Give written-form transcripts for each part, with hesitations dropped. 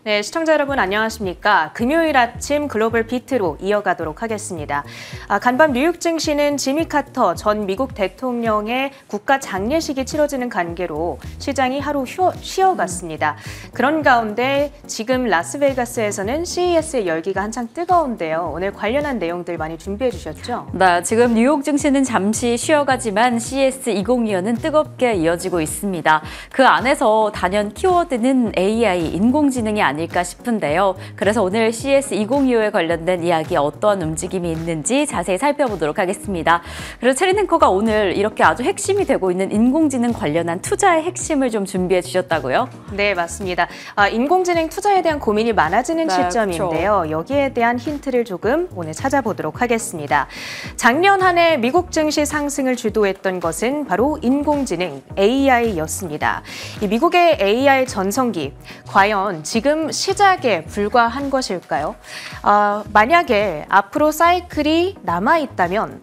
네, 시청자 여러분 안녕하십니까? 금요일 아침 글로벌 비트로 이어가도록 하겠습니다. 간밤 뉴욕 증시는 지미 카터 전 미국 대통령의 국가 장례식이 치러지는 관계로 시장이 하루 쉬어갔습니다. 그런 가운데 지금 라스베이거스에서는 CES의 열기가 한창 뜨거운데요. 오늘 관련한 내용들 많이 준비해 주셨죠? 네, 지금 뉴욕 증시는 잠시 쉬어가지만 CES 2025는 뜨겁게 이어지고 있습니다. 그 안에서 단연 키워드는 AI, 인공지능이 아닐까 싶은데요. 그래서 오늘 CES 2025에 관련된 이야기 어떤 움직임이 있는지 자세히 살펴보도록 하겠습니다. 그리고 체린 앵커가 오늘 이렇게 아주 핵심이 되고 있는 인공지능 관련한 투자의 핵심을 좀 준비해 주셨다고요? 네, 맞습니다. 인공지능 투자에 대한 고민이 많아지는 시점인데요. 그렇죠. 여기에 대한 힌트를 조금 오늘 찾아보도록 하겠습니다. 작년 한 해 미국 증시 상승을 주도했던 것은 바로 인공지능 AI였습니다. 이 미국의 AI 전성기, 과연 지금 시작에 불과한 것일까요? 만약에 앞으로 사이클이 남아있다면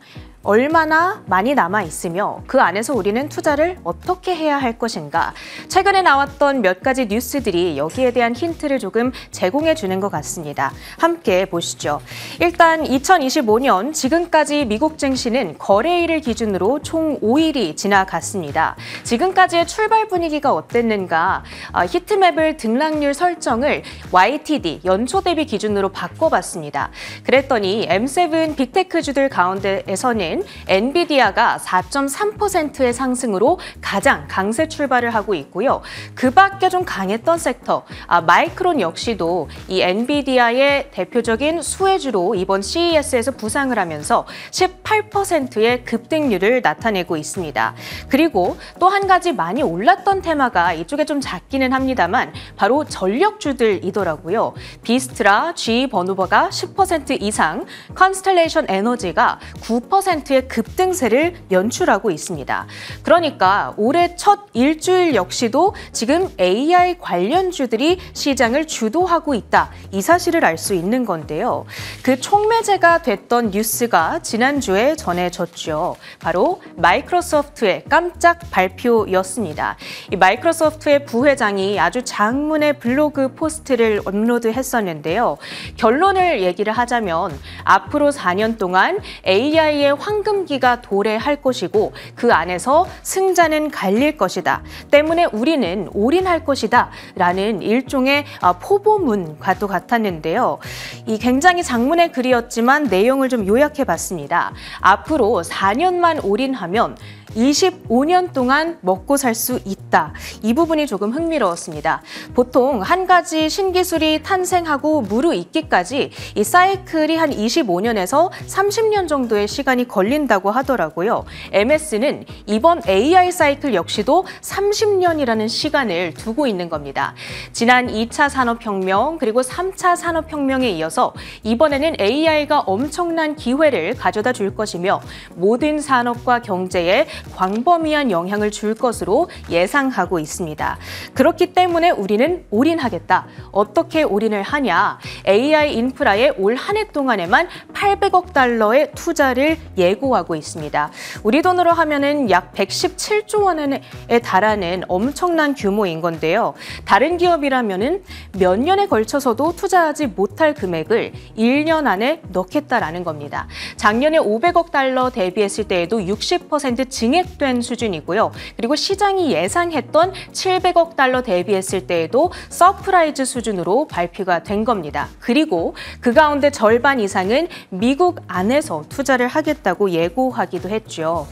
얼마나 많이 남아있으며 그 안에서 우리는 투자를 어떻게 해야 할 것인가? 최근에 나왔던 몇 가지 뉴스들이 여기에 대한 힌트를 조금 제공해 주는 것 같습니다. 함께 보시죠. 일단 2025년 지금까지 미국 증시는 거래일을 기준으로 총 5일이 지나갔습니다. 지금까지의 출발 분위기가 어땠는가? 히트맵을 등락률 설정을 YTD, 연초 대비 기준으로 바꿔봤습니다. 그랬더니 M7 빅테크주들 가운데에서는 엔비디아가 4.3%의 상승으로 가장 강세 출발을 하고 있고요. 그 밖에 좀 강했던 섹터, 마이크론 역시도 이 엔비디아의 대표적인 수혜주로 이번 CES에서 부상을 하면서 18%의 급등률을 나타내고 있습니다. 그리고 또 한 가지 많이 올랐던 테마가 이쪽에 좀 작기는 합니다만 바로 전력주들이더라고요. 비스트라, GE 버누버가 10% 이상, 컨스텔레이션 에너지가 9%의 급등세를 연출하고 있습니다. 그러니까 올해 첫 일주일 역시도 지금 AI 관련주들이 시장을 주도하고 있다. 이 사실을 알 수 있는 건데요. 그 촉매제가 됐던 뉴스가 지난주에 전해졌죠. 바로 마이크로소프트의 깜짝 발표였습니다. 이 마이크로소프트의 부회장이 아주 장문의 블로그 포스트를 업로드했었는데요. 결론을 얘기를 하자면 앞으로 4년 동안 AI의 황금기가 도래할 것이고 그 안에서 승자는 갈릴 것이다. 때문에 우리는 올인할 것이다. 라는 일종의 포보문과도 같았는데요. 이 굉장히 장문의 글이었지만 내용을 좀 요약해 봤습니다. 앞으로 4년만 올인하면 25년 동안 먹고 살 수 있다. 이 부분이 조금 흥미로웠습니다. 보통 한 가지 신기술이 탄생하고 무르익기까지 이 사이클이 한 25년에서 30년 정도의 시간이 걸린다고 하더라고요. MS는 이번 AI 사이클 역시도 30년이라는 시간을 두고 있는 겁니다. 지난 2차 산업혁명 그리고 3차 산업혁명에 이어서 이번에는 AI가 엄청난 기회를 가져다 줄 것이며 모든 산업과 경제에 광범위한 영향을 줄 것으로 예상하고 있습니다. 그렇기 때문에 우리는 올인하겠다. 어떻게 올인을 하냐? AI 인프라에 올 한 해 동안에만 800억 달러의 투자를 예고하고 있습니다. 우리 돈으로 하면은 약 117조 원에 달하는 엄청난 규모인 건데요. 다른 기업이라면은 몇 년에 걸쳐서도 투자하지 못할 금액을 1년 안에 넣겠다라는 겁니다. 작년에 500억 달러 대비했을 때에도 60% 증액된 수준이고요. 그리고 시장이 예상했던 700억 달러 대비했을 때에도 서프라이즈 수준으로 발표가 된 겁니다. 그리고 그 가운데 절반 이상은 미국 안에서 투자를 하겠다고 예고하기도 했죠.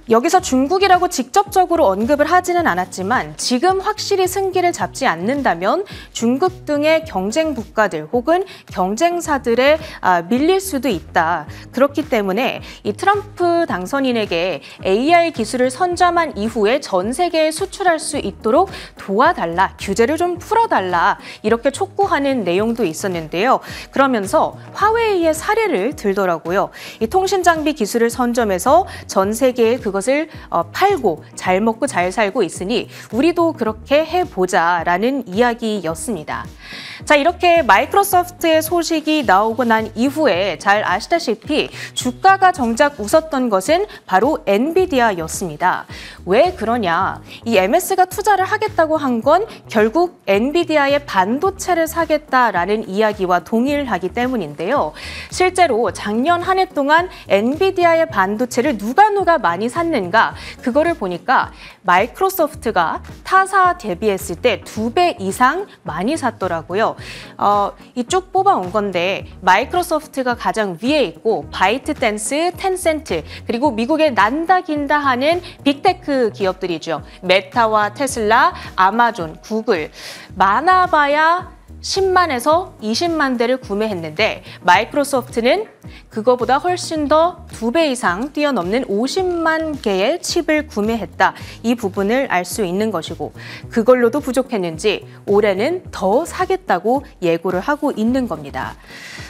여기서 중국이라고 직접적으로 언급을 하지는 않았지만 지금 확실히 승기를 잡지 않는다면 중국 등의 경쟁 국가들 혹은 경쟁사들에 밀릴 수도 있다. 그렇기 때문에 이 트럼프 당선인에게 AI 기술을 선점한 이후에 전 세계에 수출할 수 있도록 도와달라, 규제를 좀 풀어달라 이렇게 촉구하는 내용도 있었는데요. 그러면서 화웨이의 사례를 들더라고요. 이 통신 장비 기술을 선점해서 전 세계에 그것 그것을 팔고 잘 먹고 잘 살고 있으니 우리도 그렇게 해보자라는 이야기였습니다. 자, 이렇게 마이크로소프트의 소식이 나오고 난 이후에 잘 아시다시피 주가가 정작 웃었던 것은 바로 엔비디아였습니다. 왜 그러냐? 이 MS가 투자를 하겠다고 한 건 결국 엔비디아의 반도체를 사겠다라는 이야기와 동일하기 때문인데요. 실제로 작년 한 해 동안 엔비디아의 반도체를 누가 많이 샀는가? 그거를 보니까 마이크로소프트가 타사 대비했을 때 2배 이상 많이 샀더라고요. 이 쭉 뽑아온 건데 마이크로소프트가 가장 위에 있고 바이트댄스, 텐센트, 그리고 미국의 난다긴다 하는 빅테크 기업들이죠. 메타와 테슬라, 아마존, 구글, 많아봐야 10만에서 20만 대를 구매했는데 마이크로소프트는 그거보다 훨씬 더 2배 이상 뛰어넘는 50만 개의 칩을 구매했다. 이 부분을 알 수 있는 것이고 그걸로도 부족했는지 올해는 더 사겠다고 예고를 하고 있는 겁니다.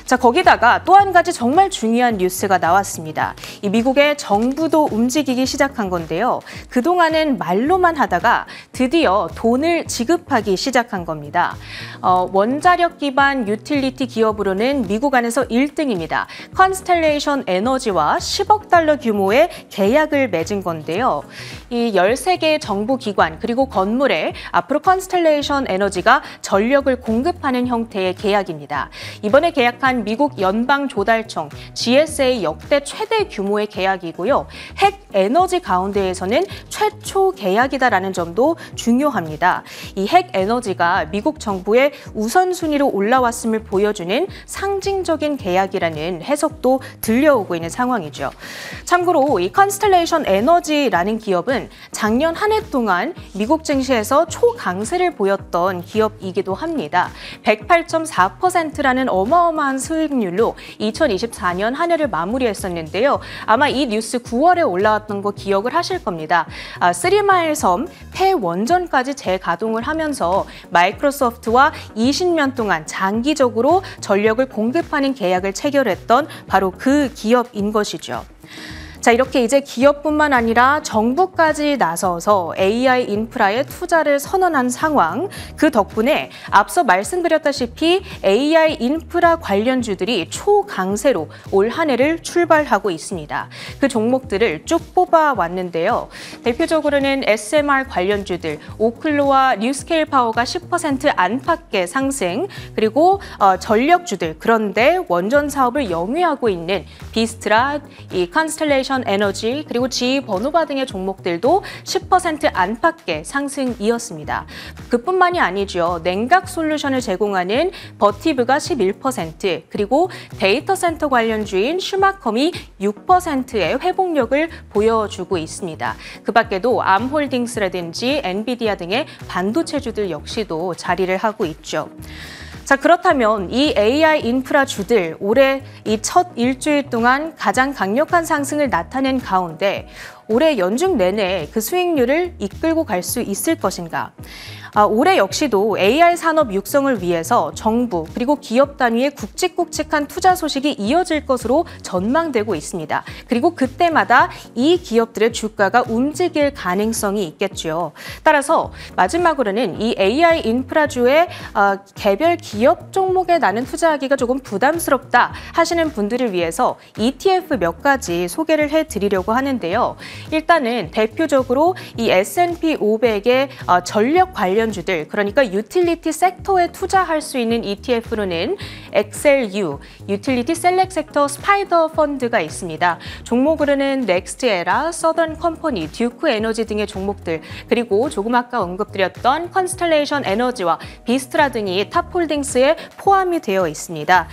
자, 거기다가 또 한 가지 정말 중요한 뉴스가 나왔습니다. 이 미국의 정부도 움직이기 시작한 건데요. 그동안은 말로만 하다가 드디어 돈을 지급하기 시작한 겁니다. 원자력 기반 유틸리티 기업으로는 미국 안에서 1등입니다. 컨스텔레이션 에너지와 10억 달러 규모의 계약을 맺은 건데요. 이 13개의 정부 기관 그리고 건물에 앞으로 컨스텔레이션 에너지가 전력을 공급하는 형태의 계약입니다. 이번에 계약한 미국 연방조달청 GSA 역대 최대 규모의 계약이고요. 핵 에너지 가운데에서는 최초 계약이다라는 점도 중요합니다. 이 핵 에너지가 미국 정부의 우선순위로 올라왔음을 보여주는 상징적인 계약이라는 해석도 들려오고 있는 상황이죠. 참고로 이 컨스텔레이션 에너지라는 기업은 작년 한 해 동안 미국 증시에서 초강세를 보였던 기업이기도 합니다. 108.4%라는 어마어마한 수익률로 2024년 한 해를 마무리했었는데요. 아마 이 뉴스 9월에 올라왔던 거 기억을 하실 겁니다. 3마일 섬 폐원전까지 재가동을 하면서 마이크로소프트와 20년 동안 장기적으로 전력을 공급하는 계약을 체결했던 바로 그 기업인 것이죠. 자, 이렇게 이제 기업뿐만 아니라 정부까지 나서서 AI 인프라에 투자를 선언한 상황, 그 덕분에 앞서 말씀드렸다시피 AI 인프라 관련주들이 초강세로 올 한 해를 출발하고 있습니다. 그 종목들을 쭉 뽑아왔는데요. 대표적으로는 SMR 관련주들, 오클로와 뉴스케일 파워가 10% 안팎의 상승, 그리고 전력주들, 그런데 원전 사업을 영위하고 있는 비스트라, 이 컨스텔레이션 에너지, 그리고 GE-버노바 등의 종목들도 10% 안팎의 상승이었습니다. 그뿐만이 아니죠. 냉각 솔루션을 제공하는 버티브가 11%, 그리고 데이터 센터 관련주인 슈마컴이 6%의 회복력을 보여주고 있습니다. 그 밖에도 암홀딩스라든지 엔비디아 등의 반도체주들 역시도 자리를 하고 있죠. 자, 그렇다면 이 AI 인프라 주들 올해 이 첫 일주일 동안 가장 강력한 상승을 나타낸 가운데 올해 연중 내내 그 수익률을 이끌고 갈 수 있을 것인가? 올해 역시도 AI 산업 육성을 위해서 정부 그리고 기업 단위의 굵직굵직한 투자 소식이 이어질 것으로 전망되고 있습니다. 그리고 그때마다 이 기업들의 주가가 움직일 가능성이 있겠죠. 따라서 마지막으로는 이 AI 인프라주의 개별 기업 종목에 나는 투자하기가 조금 부담스럽다 하시는 분들을 위해서 ETF 몇 가지 소개를 해드리려고 하는데요. 일단은 대표적으로 이 S&P 500의 전력 관련주들, 그러니까 유틸리티 섹터에 투자할 수 있는 ETF로는 XLU, 유틸리티 셀렉 섹터 스파이더 펀드가 있습니다. 종목으로는 넥스트에라, 서던 컴퍼니, 듀크 에너지 등의 종목들, 그리고 조금 아까 언급드렸던 컨스텔레이션 에너지와 비스트라 등이 탑홀딩스에 포함이 되어 있습니다.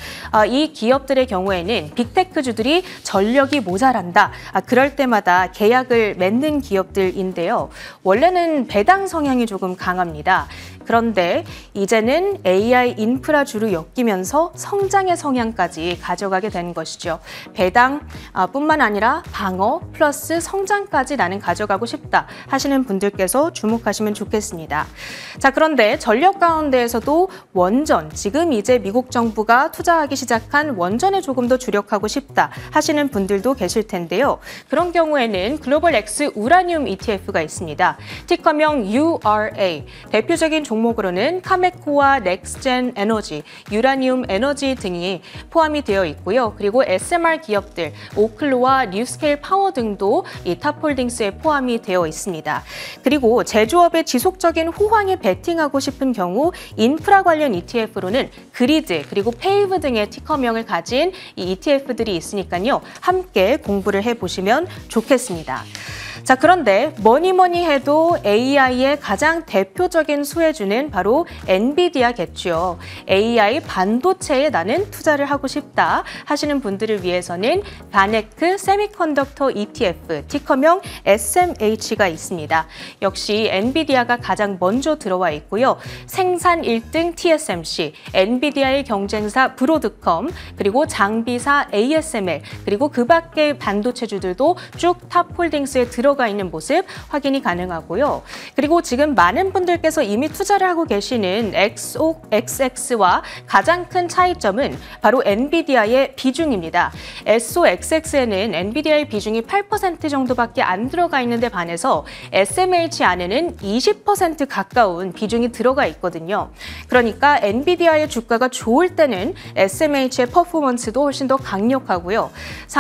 이 기업들의 경우에는 빅테크주들이 전력이 모자란다. 그럴 때마다 계약을 맺는 기업들인데요. 원래는 배당 성향이 조금 강합니다. 그런데 이제는 AI 인프라주로 엮이면서 성장의 성향까지 가져가게 된 것이죠. 배당뿐만 아니라 방어 플러스 성장까지 나는 가져가고 싶다 하시는 분들께서 주목하시면 좋겠습니다. 자, 그런데 전력 가운데에서도 원전, 지금 이제 미국 정부가 투자하기 시작한 원전에 조금 더 주력하고 싶다 하시는 분들도 계실 텐데요. 그런 경우에는 글로벌 X 우라늄 ETF가 있습니다. 티커명 URA. 대표적인 종목으로는 카메코와 넥스젠 에너지, 유라늄 에너지 등이 포함이 되어 있고요. 그리고 SMR 기업들, 오클로와 뉴스케일 파워 등도 이 탑홀딩스에 포함이 되어 있습니다. 그리고 제조업의 지속적인 호황에 베팅하고 싶은 경우 인프라 관련 ETF로는 그리드 그리고 페이브 등의 티커명을 가진 이 ETF들이 있으니까요. 함께 공부를 해보시면 좋겠습니다. 자, 그런데 뭐니 해도 AI의 가장 대표적인 수혜주는 바로 엔비디아겠죠. AI 반도체에 나는 투자를 하고 싶다 하시는 분들을 위해서는 바네크 세미컨덕터 ETF, 티커명 SMH가 있습니다. 역시 엔비디아가 가장 먼저 들어와 있고요. 생산 1등 TSMC, 엔비디아의 경쟁사 브로드컴, 그리고 장비사 ASML, 그리고 그 밖의 반도체주들도 쭉 탑홀딩스에 들어가 있는 모습 확인이 가능하고요. 그리고 지금 많은 분들께서 이미 투자를 하고 계시는 SOXX와 가장 큰 차이점은 바로 엔비디아의 비중입니다. SOXX에는 엔비디아의 비중이 8% 정도밖에 안 들어가 있는데 반해서 SMH 안에는 20% 가까운 비중이 들어가 있거든요. 그러니까 엔비디아의 주가가 좋을 때는 SMH의 퍼포먼스도 훨씬 더 강력하고요.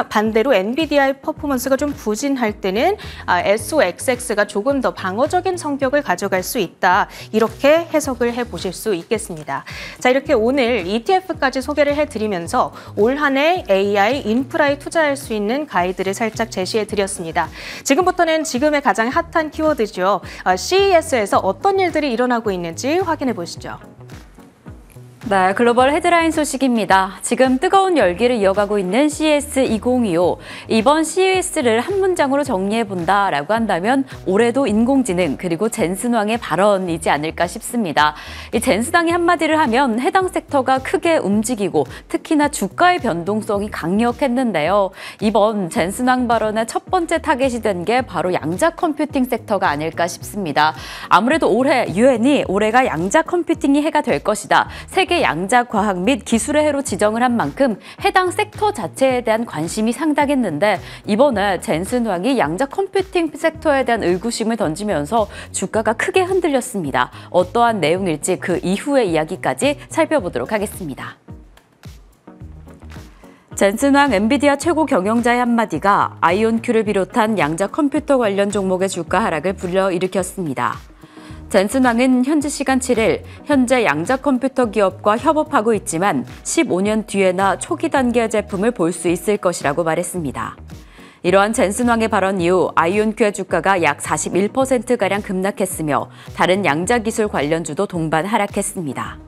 반대로 엔비디아의 퍼포먼스가 좀 부진할 때는 SOXX가 조금 더 방어적인 성격을 가져갈 수 있다. 이렇게 해석을 해보실 수 있겠습니다. 자, 이렇게 오늘 ETF까지 소개를 해드리면서 올 한 해 AI 인프라에 투자할 수 있는 가이드를 살짝 제시해드렸습니다. 지금부터는 지금의 가장 핫한 키워드죠. CES에서 어떤 일들이 일어나고 있는지 확인해 보시죠. 네, 글로벌 헤드라인 소식입니다. 지금 뜨거운 열기를 이어가고 있는 CES 2025. 이번 CES를 한 문장으로 정리해본다라고 한다면 올해도 인공지능 그리고 젠슨 왕의 발언이지 않을까 싶습니다. 이 젠슨 왕이 한마디를 하면 해당 섹터가 크게 움직이고 특히나 주가의 변동성이 강력했는데요. 이번 젠슨 왕 발언의 첫 번째 타겟이 된 게 바로 양자 컴퓨팅 섹터가 아닐까 싶습니다. 아무래도 올해 유엔이 올해가 양자 컴퓨팅이 해가 될 것이다. 세계 양자 과학 및 기술의 해로 지정을 한 만큼 해당 섹터 자체에 대한 관심이 상당했는데 이번에 젠슨 왕이 양자 컴퓨팅 섹터에 대한 의구심을 던지면서 주가가 크게 흔들렸습니다. 어떠한 내용일지 그 이후의 이야기까지 살펴보도록 하겠습니다. 젠슨 왕 엔비디아 최고 경영자의 한마디가 아이온큐를 비롯한 양자 컴퓨터 관련 종목의 주가 하락을 불러일으켰습니다. 젠슨 왕은 현지 시간 7일 현재 양자 컴퓨터 기업과 협업하고 있지만 15년 뒤에나 초기 단계 제품을 볼 수 있을 것이라고 말했습니다. 이러한 젠슨 왕의 발언 이후 아이온큐의 주가가 약 41%가량 급락했으며 다른 양자 기술 관련주도 동반 하락했습니다.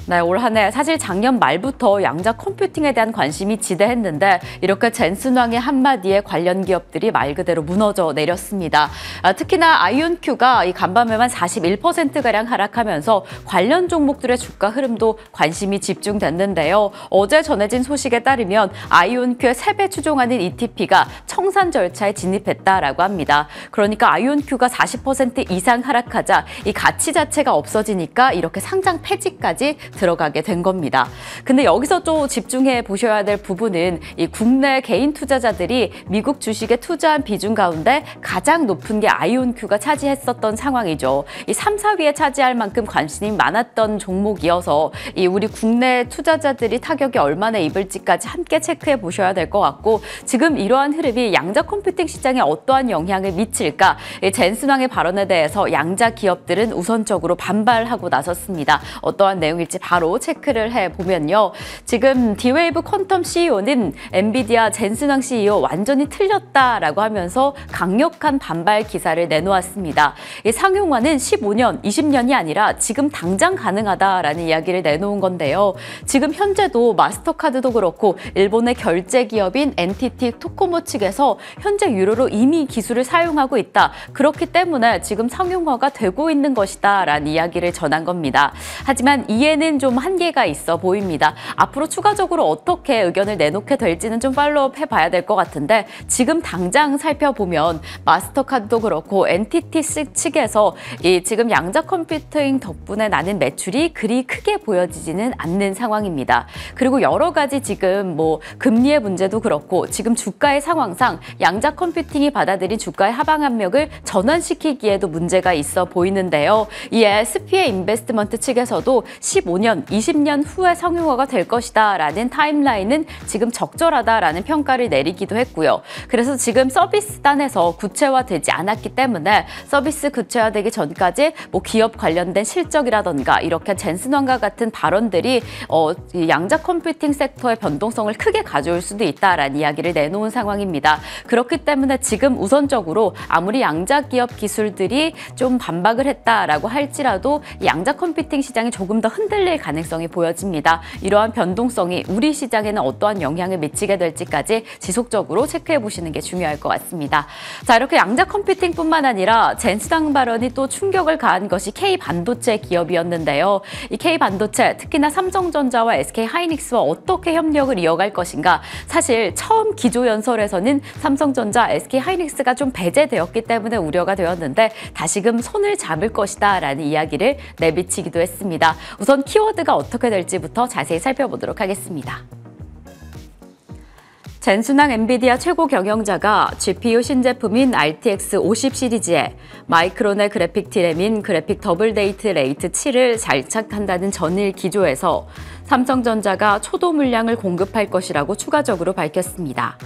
네, 올 한 해 사실 작년 말부터 양자 컴퓨팅에 대한 관심이 지대했는데 이렇게 젠슨 왕의 한마디에 관련 기업들이 말 그대로 무너져 내렸습니다. 특히나 아이온큐가 이 간밤에만 41%가량 하락하면서 관련 종목들의 주가 흐름도 관심이 집중됐는데요. 어제 전해진 소식에 따르면 아이온큐의 3배 추종하는 ETP가 청산 절차에 진입했다라고 합니다. 그러니까 아이온큐가 40% 이상 하락하자 이 가치 자체가 없어지니까 이렇게 상장 폐지까지 들어가게 된 겁니다. 근데 여기서 또 집중해 보셔야 될 부분은 이 국내 개인 투자자들이 미국 주식에 투자한 비중 가운데 가장 높은 게 아이온큐가 차지했었던 상황이죠. 이 3, 4위에 차지할 만큼 관심이 많았던 종목이어서 이 우리 국내 투자자들이 타격이 얼마나 입을지까지 함께 체크해 보셔야 될 것 같고 지금 이러한 흐름이 양자 컴퓨팅 시장에 어떠한 영향을 미칠까? 젠슨 왕의 발언에 대해서 양자 기업들은 우선적으로 반발하고 나섰습니다. 어떠한 내용일지 바로 체크를 해보면요. 지금 D-Wave 퀀텀 CEO는 엔비디아 젠슨 왕 CEO 완전히 틀렸다라고 하면서 강력한 반발 기사를 내놓았습니다. 이 상용화는 15년, 20년이 아니라 지금 당장 가능하다라는 이야기를 내놓은 건데요. 지금 현재도 마스터카드도 그렇고 일본의 결제 기업인 NTT 토코모 측에서 현재 유료로 이미 기술을 사용하고 있다. 그렇기 때문에 지금 상용화가 되고 있는 것이다라는 이야기를 전한 겁니다. 하지만 이에는 아직까지는 좀 한계가 있어 보입니다. 앞으로 추가적으로 어떻게 의견을 내놓게 될지는 좀 팔로우업 해봐야 될 것 같은데 지금 당장 살펴보면 마스터카드도 그렇고 NTT 측에서 지금 양자 컴퓨팅 덕분에 나는 매출이 그리 크게 보여지지는 않는 상황입니다. 그리고 여러 가지 지금 뭐 금리의 문제도 그렇고 지금 주가의 상황상 양자 컴퓨팅이 받아들인 주가의 하방 압력을 전환시키기에도 문제가 있어 보이는데요. 이에 스피에 인베스트먼트 측에서도 15년, 20년 후에 상용화가 될 것이다 라는 타임라인은 지금 적절하다라는 평가를 내리기도 했고요. 그래서 지금 서비스단에서 구체화되지 않았기 때문에 서비스 구체화되기 전까지 뭐 기업 관련된 실적이라던가 이렇게 젠슨왕과 같은 발언들이 이 양자 컴퓨팅 섹터의 변동성을 크게 가져올 수도 있다라는 이야기를 내놓은 상황입니다. 그렇기 때문에 지금 우선적으로 아무리 양자 기업 기술들이 좀 반박을 했다라고 할지라도 양자 컴퓨팅 시장이 조금 더 흔들릴 가능성이 보여집니다. 이러한 변동성이 우리 시장에는 어떠한 영향을 미치게 될지까지 지속적으로 체크해 보시는 게 중요할 것 같습니다. 자, 이렇게 양자 컴퓨팅뿐만 아니라 젠슨왕 발언이 또 충격을 가한 것이 K반도체 기업이었는데요. 이 K반도체, 특히나 삼성전자와 SK하이닉스와 어떻게 협력을 이어갈 것인가. 사실 처음 기조연설에서는 삼성전자, SK하이닉스가 좀 배제되었기 때문에 우려가 되었는데 다시금 손을 잡을 것이다 라는 이야기를 내비치기도 했습니다. 우선 키워드가 어떻게 될지부터 자세히 살펴보도록 하겠습니다. 젠슨왕 엔비디아 최고 경영자가 GPU 신제품인 RTX 50 시리즈에 마이크론의 그래픽 D램인 그래픽 더블 데이트 레이트 7을 장착한다는 전일 기조에서 삼성전자가 초도 물량을 공급할 것이라고 추가적으로 밝혔습니다.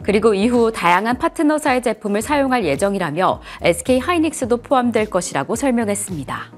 그리고 이후 다양한 파트너사의 제품을 사용할 예정이라며 SK하이닉스도 포함될 것이라고 설명했습니다.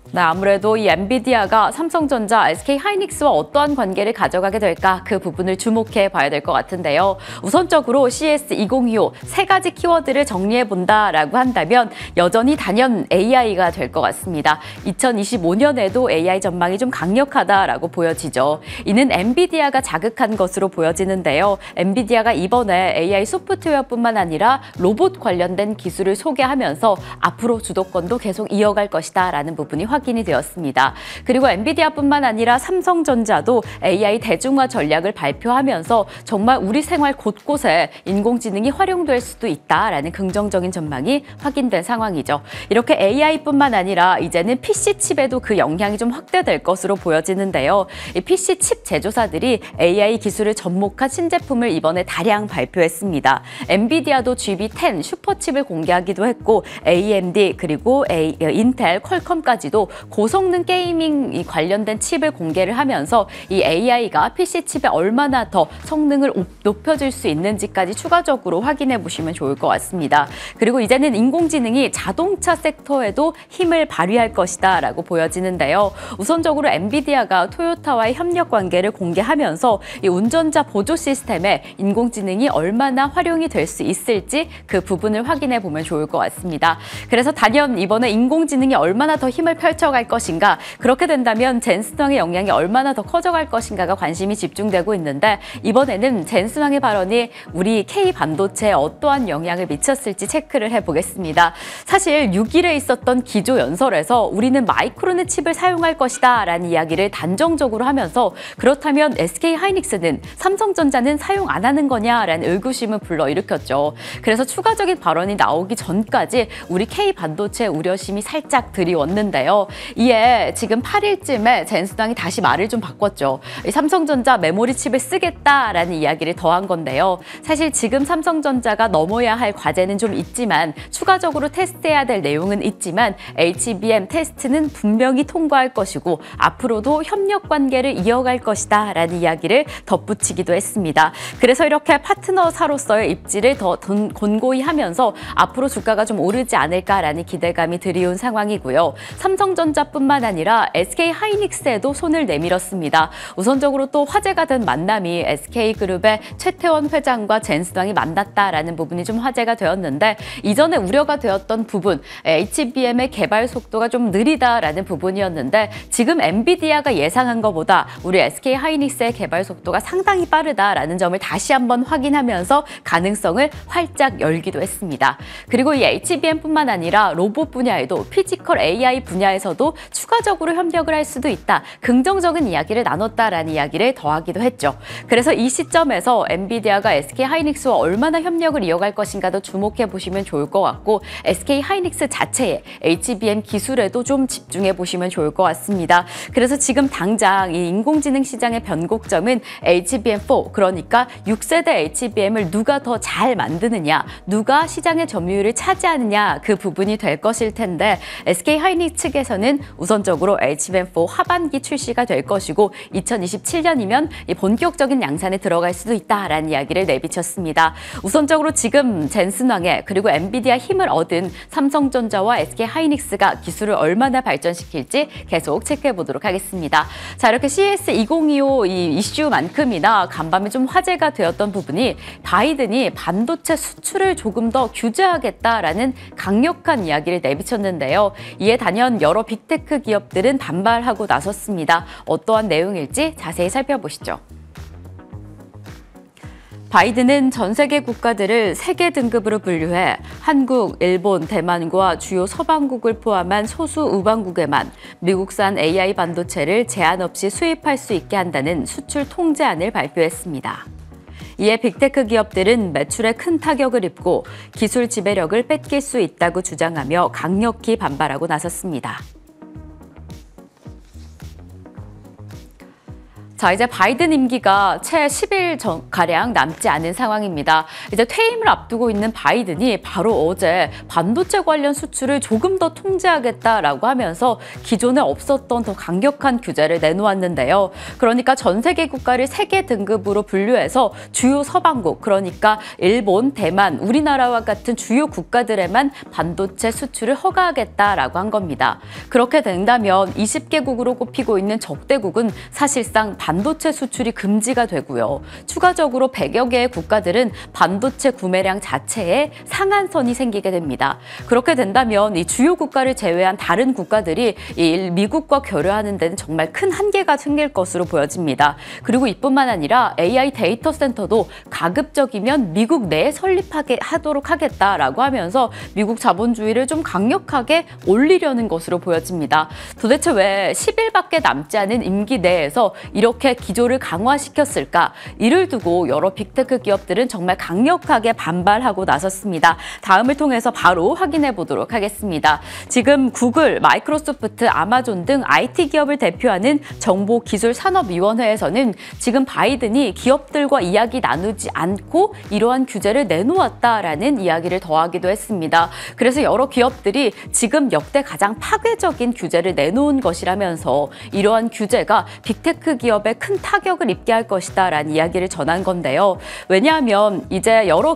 네, 아무래도 이 엔비디아가 삼성전자, SK하이닉스와 어떠한 관계를 가져가게 될까 그 부분을 주목해 봐야 될 것 같은데요. 우선적으로 CS2025 세 가지 키워드를 정리해 본다라고 한다면 여전히 단연 AI가 될 것 같습니다. 2025년에도 AI 전망이 좀 강력하다라고 보여지죠. 이는 엔비디아가 자극한 것으로 보여지는데요. 엔비디아가 이번에 AI 소프트웨어뿐만 아니라 로봇 관련된 기술을 소개하면서 앞으로 주도권도 계속 이어갈 것이다라는 부분이 확인이 되었습니다. 그리고 엔비디아뿐만 아니라 삼성전자도 AI 대중화 전략을 발표하면서 정말 우리 생활 곳곳에 인공지능이 활용될 수도 있다라는 긍정적인 전망이 확인된 상황이죠. 이렇게 AI뿐만 아니라 이제는 PC칩에도 그 영향이 좀 확대될 것으로 보여지는데요. 이 PC칩 제조사들이 AI 기술을 접목한 신제품을 이번에 다량 발표했습니다. 엔비디아도 GB10 슈퍼칩을 공개하기도 했고 AMD 그리고 인텔, 퀄컴까지도 고성능 게이밍 관련된 칩을 공개를 하면서 이 AI가 PC칩에 얼마나 더 성능을 높여줄 수 있는지까지 추가적으로 확인해 보시면 좋을 것 같습니다. 그리고 이제는 인공지능이 자동차 섹터에도 힘을 발휘할 것이다 라고 보여지는데요. 우선적으로 엔비디아가 토요타와의 협력 관계를 공개하면서 이 운전자 보조 시스템에 인공지능이 얼마나 활용이 될 수 있을지 그 부분을 확인해 보면 좋을 것 같습니다. 그래서 단연 이번에 인공지능이 얼마나 더 힘을 펼쳐갈 것인가, 그렇게 된다면 젠슨왕의 영향이 얼마나 더 커져갈 것인가가 관심이 집중되고 있는데 이번에는 젠슨왕의 발언이 우리 K반도체에 어떠한 영향을 미쳤을지 체크를 해보겠습니다. 사실 6일에 있었던 기조연설에서 우리는 마이크론의 칩을 사용할 것이다 라는 이야기를 단정적으로 하면서 그렇다면 SK하이닉스는 삼성전자는 사용 안 하는 거냐라는 의구심을 불러일으켰죠. 그래서 추가적인 발언이 나오기 전까지 우리 K반도체 우려심이 살짝 들이웠는데요. 이에 지금 8일쯤에 젠슨왕이 다시 말을 좀 바꿨죠. 삼성전자 메모리 칩을 쓰겠다라는 이야기를 더한 건데요. 사실 지금 삼성전자가 넘어야 할 과제는 좀 있지만 추가적으로 테스트해야 될 내용은 있지만 HBM 테스트는 분명히 통과할 것이고 앞으로도 협력 관계를 이어갈 것이다 라는 이야기를 덧붙이기도 했습니다. 그래서 이렇게 파트너사로서의 입지를 더 곤고히 하면서 앞으로 주가가 좀 오르지 않을까라는 기대감이 드리운 상황이고요. 삼성전자뿐만 아니라 SK하이닉스에도 손을 내밀었습니다. 우선적으로 또 화제가 된 만남이 SK그룹의 최태원 회장과 젠슨왕이 만났다라는 부분이 좀 화제가 되었는데 이전에 우려가 되었던 부분, HBM의 개발 속도가 좀 느리다라는 부분이었는데 지금 엔비디아가 예상한 것보다 우리 SK하이닉스의 개발 속도가 상당히 빠르다라는 점을 다시 한번 확인하면서 가능성을 활짝 열기도 했습니다. 그리고 이 HBM뿐만 아니라 로봇 분야에도 피지컬 AI 분야에서 대해서도 추가적으로 협력을 할 수도 있다. 긍정적인 이야기를 나눴다라는 이야기를 더하기도 했죠. 그래서 이 시점에서 엔비디아가 SK하이닉스와 얼마나 협력을 이어갈 것인가도 주목해 보시면 좋을 것 같고 SK하이닉스 자체의 HBM 기술에도 좀 집중해 보시면 좋을 것 같습니다. 그래서 지금 당장 이 인공지능 시장의 변곡점은 HBM4, 그러니까 6세대 HBM을 누가 더 잘 만드느냐, 누가 시장의 점유율을 차지하느냐 그 부분이 될 것일 텐데 SK하이닉스 측에서는 우선적으로 HBM4 하반기 출시가 될 것이고 2027년이면 본격적인 양산에 들어갈 수도 있다라는 이야기를 내비쳤습니다. 우선적으로 지금 젠슨왕에 그리고 엔비디아 힘을 얻은 삼성전자와 SK하이닉스가 기술을 얼마나 발전시킬지 계속 체크해 보도록 하겠습니다. 자, 이렇게 CES 2025 이 이슈만큼이나 간밤에 좀 화제가 되었던 부분이 바이든이 반도체 수출을 조금 더 규제하겠다라는 강력한 이야기를 내비쳤는데요. 이에 단연 여러 빅테크 기업들은 반발하고 나섰습니다. 어떠한 내용일지 자세히 살펴보시죠. 바이든은 전 세계 국가들을 3개 등급으로 분류해 한국, 일본, 대만과 주요 서방국을 포함한 소수 우방국에만 미국산 AI 반도체를 제한 없이 수입할 수 있게 한다는 수출 통제안을 발표했습니다. 이에 빅테크 기업들은 매출에 큰 타격을 입고 기술 지배력을 뺏길 수 있다고 주장하며 강력히 반발하고 나섰습니다. 자, 이제 바이든 임기가 채 10일 가량 남지 않은 상황입니다. 이제 퇴임을 앞두고 있는 바이든이 바로 어제 반도체 관련 수출을 조금 더 통제하겠다라고 하면서 기존에 없었던 더 강력한 규제를 내놓았는데요. 그러니까 전 세계 국가를 3개 등급으로 분류해서 주요 서방국, 그러니까 일본, 대만, 우리나라와 같은 주요 국가들에만 반도체 수출을 허가하겠다라고 한 겁니다. 그렇게 된다면 20개국으로 꼽히고 있는 적대국은 사실상 반도체 수출이 금지가 되고요. 추가적으로 100여 개의 국가들은 반도체 구매량 자체에 상한선이 생기게 됩니다. 그렇게 된다면 이 주요 국가를 제외한 다른 국가들이 이 미국과 교류하는 데는 정말 큰 한계가 생길 것으로 보여집니다. 그리고 이뿐만 아니라 AI 데이터 센터도 가급적이면 미국 내에 설립하게 하도록 하겠다라고 하면서 미국 자본주의를 좀 강력하게 올리려는 것으로 보여집니다. 도대체 왜 10일밖에 남지 않은 임기 내에서 이렇게 기조를 강화시켰을까? 이를 두고 여러 빅테크 기업들은 정말 강력하게 반발하고 나섰습니다. 다음을 통해서 바로 확인해 보도록 하겠습니다. 지금 구글, 마이크로소프트, 아마존 등 IT 기업을 대표하는 정보기술산업위원회에서는 지금 바이든이 기업들과 이야기 나누지 않고 이러한 규제를 내놓았다라는 이야기를 더하기도 했습니다. 그래서 여러 기업들이 지금 역대 가장 파괴적인 규제를 내놓은 것이라면서 이러한 규제가 빅테크 기업에 큰 타격을 입게 할 것이다라는 이야기를 전한 건데요. 왜냐하면 이제 여러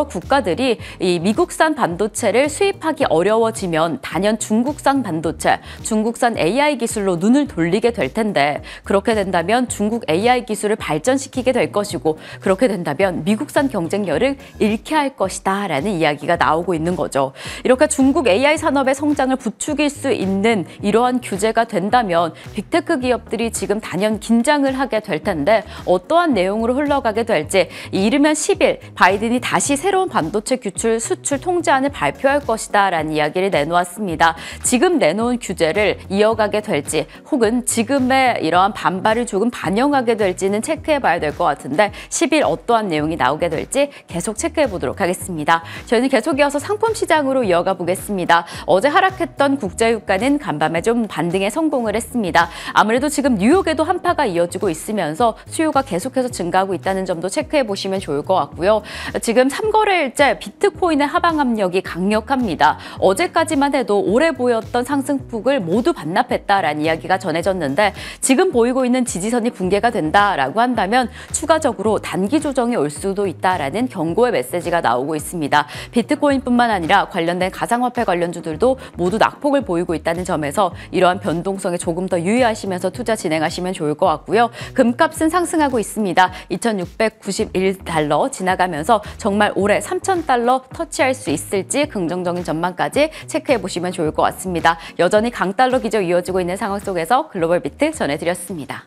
국가들이 이 미국산 반도체를 수입하기 어려워지면 단연 중국산 반도체, 중국산 AI 기술로 눈을 돌리게 될 텐데 그렇게 된다면 중국 AI 기술을 발전시키게 될 것이고 그렇게 된다면 미국산 경쟁력을 잃게 할 것이다라는 이야기가 나오고 있는 거죠. 이렇게 중국 AI 산업의 성장을 부추길 수 있는 이러한 규제가 된다면 빅테크 기업들이 지금 단연 긴장을 하게 될 텐데 어떠한 내용으로 흘러가게 될지 이르면 10일 바이든이 다시 새로운 반도체 규출 수출 통제안을 발표할 것이다라는 이야기를 내놓았습니다. 지금 내놓은 규제를 이어가게 될지 혹은 지금의 이러한 반발을 조금 반영하게 될지는 체크해봐야 될 것 같은데 10일 어떠한 내용이 나오게 될지 계속 체크해보도록 하겠습니다. 저희는 계속 이어서 상품 시장으로 이어가 보겠습니다. 어제 하락했던 국제유가는 간밤에 좀 반등에 성공을 했습니다. 아무래도 지금 뉴욕에도 한파가 이어지고 있으면서 수요가 계속해서 증가하고 있다는 점도 체크해 보시면 좋을 것 같고요. 지금 3거래일째 비트코인의 하방 압력이 강력합니다. 어제까지만 해도 오래 보였던 상승폭을 모두 반납했다라는 이야기가 전해졌는데 지금 보이고 있는 지지선이 붕괴가 된다라고 한다면 추가적으로 단기 조정이 올 수도 있다라는 경고의 메시지가 나오고 있습니다. 비트코인뿐만 아니라 관련된 가상화폐 관련주들도 모두 낙폭을 보이고 있다는 점에서 이러한 변동성에 조금 더 유의하시면서 투자 진행하시면 좋을 것 같고요. 금값은 상승하고 있습니다. 2,691달러 지나가면서 정말 올해 3,000달러 터치할 수 있을지 긍정적인 전망까지 체크해 보시면 좋을 것 같습니다. 여전히 강달러 기조 이어지고 있는 상황 속에서 글로벌 비트 전해드렸습니다.